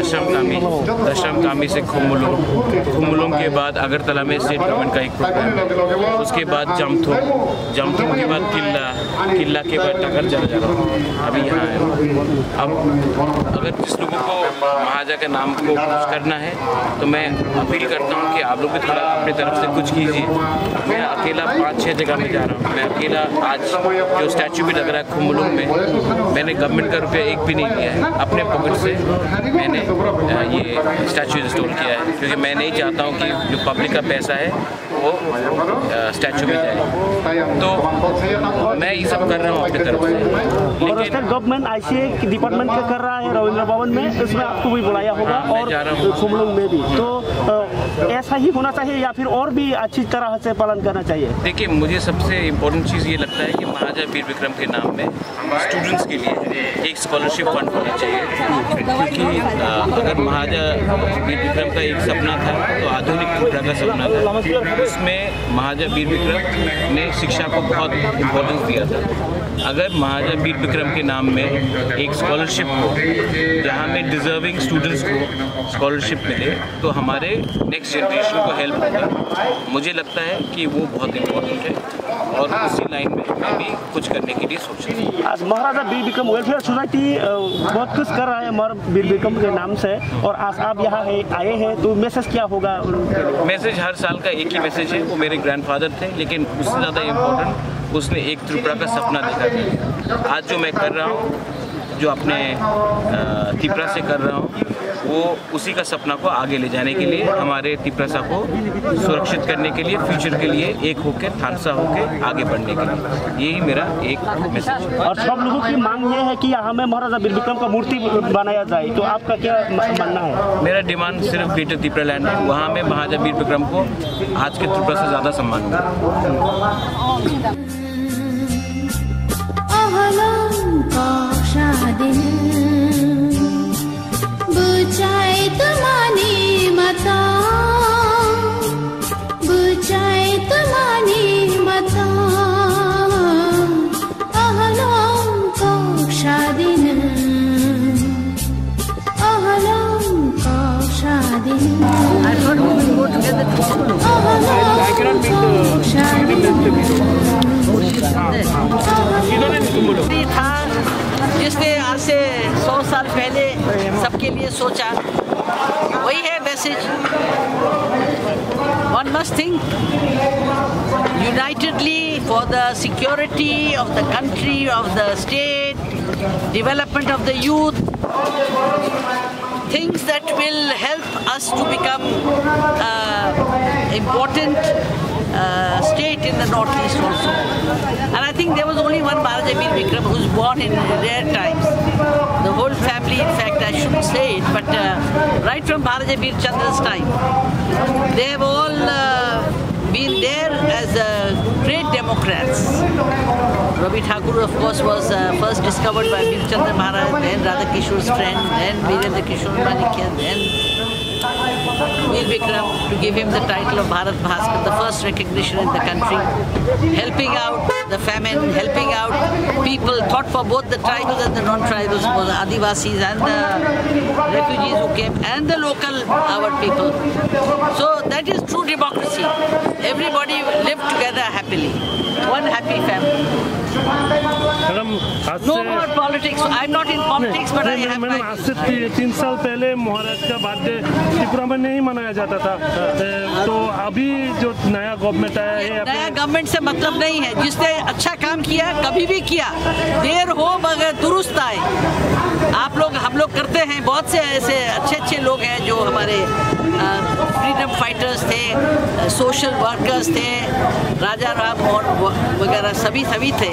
दशम कामी से खुमुलुंग के बाद अगरतला में स्टेट गवर्नमेंट का एक प्रोग्राम है, उसके बाद जमथुम के बाद किला के बाद टकर चला जा रहा हूँ। अभी यहाँ है। अब अगर जिस लोगों को महाजा के नाम को कुछ करना है तो मैं अपील करता हूँ कि आप लोग भी थोड़ा अपनी तरफ से कुछ कीजिए। मैं अकेला 5-6 जगह में जा रहा हूँ। मैं अकेला आज जो स्टैचू भी लग रहा है खुमुलुंग में, मैंने गवर्नमेंट का रुपया एक भी नहीं दिया है, अपने पॉकेट से मैंने ये स्टैचू इंस्टॉल किया है, क्योंकि मैं नहीं चाहता हूँ कि जो पब्लिक का पैसा है वो स्टैचू में जाए। तो मैं ये सब कर रहा हूँ अपनी तरफ से। और स्टेट गवर्नमेंट आईसीए डिपार्टमेंट का कर रहा है रविंद्र भवन में, इसमें आपको भी बुलाया होगा और खुमुलुंग में भी, तो ऐसा ही होना चाहिए या फिर और भी अच्छी तरह से पालन करना चाहिए? देखिए, मुझे सबसे इम्पोर्टेंट चीज़ ये लगता है कि महाराजा वीर विक्रम के नाम में स्टूडेंट्स के लिए एक स्कॉलरशिप फंड होना चाहिए, क्योंकि अगर महाराजा वीर विक्रम का एक सपना था तो आधुनिक त्रिपुरा का सपना था। उसमें महाराजा वीर विक्रम ने शिक्षा को बहुत इम्पोर्टेंस दिया था। अगर महाराजा वीर विक्रम के नाम में एक स्कॉलरशिप हो जहाँ में डिजर्विंग स्टूडेंट्स को स्कॉलरशिप मिले तो हमारे नेक्स्ट जनरेशन को हेल्प होगा। मुझे लगता है कि वो बहुत इम्पोर्टेंट है और उसी लाइन में मैं भी कुछ करने के लिए सोच रही हूँ। आज महाराजा वीर विक्रम वेलफेयर सोसाइटी बहुत कुछ कर रहा है महाराजा वीर विक्रम के नाम से, और आज आप यहाँ आए हैं तो मैसेज क्या होगा? मैसेज हर साल का एक ही मैसेज है, वो मेरे ग्रैंडफादर थे, लेकिन उससे ज़्यादा इम्पोर्टेंट उसने एक त्रिपुरा का सपना देखा था। आज जो मैं कर रहा हूँ, जो अपने त्रिपुरा से कर रहा हूँ, वो उसी का सपना को आगे ले जाने के लिए, हमारे त्रिपुरा को सुरक्षित करने के लिए, फ्यूचर के लिए एक होकर थानसा होकर आगे बढ़ने के लिए, यही मेरा एक मैसेज है। और सब लोगों की मांग ये है कि यहाँ में महाराजा वीर विक्रम का मूर्ति बनाया जाए, तो आपका क्या मानना है? मेरा डिमांड सिर्फ ग्रेटर त्रिपुरा लैंड है, वहाँ में महाराजा वीर विक्रम को आज के त्रिपुरा से ज़्यादा सम्मान मिला। था जिसने आज से 100 साल पहले सबके लिए सोचा, वही है message. One must think unitedly for the security of the country, of the state, development of the youth, things that will help us to become important state in the northeast also. And I think there was only one Maharaja Veer Vikram who was born in rare times. The whole family, in fact, I shouldn't say it, but right from Maharaja Veer Chandra's time, they have all been there as great democrats. Ravi Thakur, of course, was first discovered by Veer Chandra Maharaj, then Radhakishore's friend, then Virendra Kishore Manikya, then Veer Vikram, to give him the title of Bharat Bhaskar, the first recognition in the country, helping out the famine, helping out people, thought for both the tribals and the non-tribals, for the Adivasis and the refugees who came, and the local our people. So that is true democracy. Everybody lived together happily. One happy family. No more politics. I'm not in politics, but I have my... आज से 3 साल पहले महाराज का birthday Tripura में नहीं मनाया जाता था, तो अभी जो नया गवर्नमेंट आया है, नया गवर्नमेंट से मतलब नहीं है। जिसने अच्छा काम किया, कभी भी किया, देर हो मगर दुरुस्त आए। आप लोग, हम लोग करते हैं, बहुत से ऐसे अच्छे लोग हैं जो हमारे फ्रीडम फाइटर्स थे, सोशल वर्कर्स थे, राजा राम मोहन वगैरह सभी थे।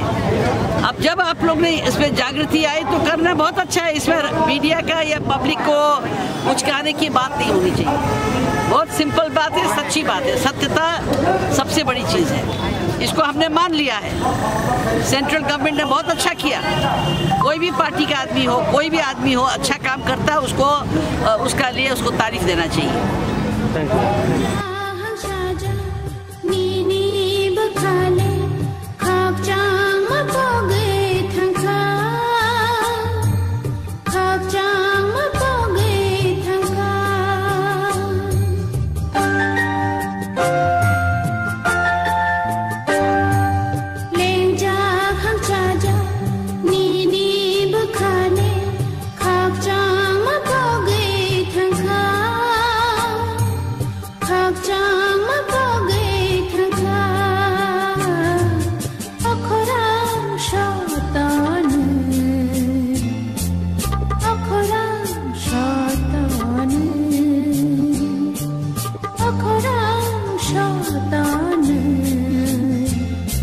अब जब आप लोग ने इसमें जागृति आई तो करना बहुत अच्छा है। इसमें मीडिया का या पब्लिक को उचकाने की बात नहीं होनी चाहिए। बहुत सिंपल बात है, सच्ची बात है। सत्यता सबसे बड़ी चीज़ है, इसको हमने मान लिया है। सेंट्रल गवर्नमेंट ने बहुत अच्छा किया। कोई भी पार्टी का आदमी हो, कोई भी आदमी हो, अच्छा काम करता है, उसको उसका लिए उसको तारीफ देना चाहिए। Thank you.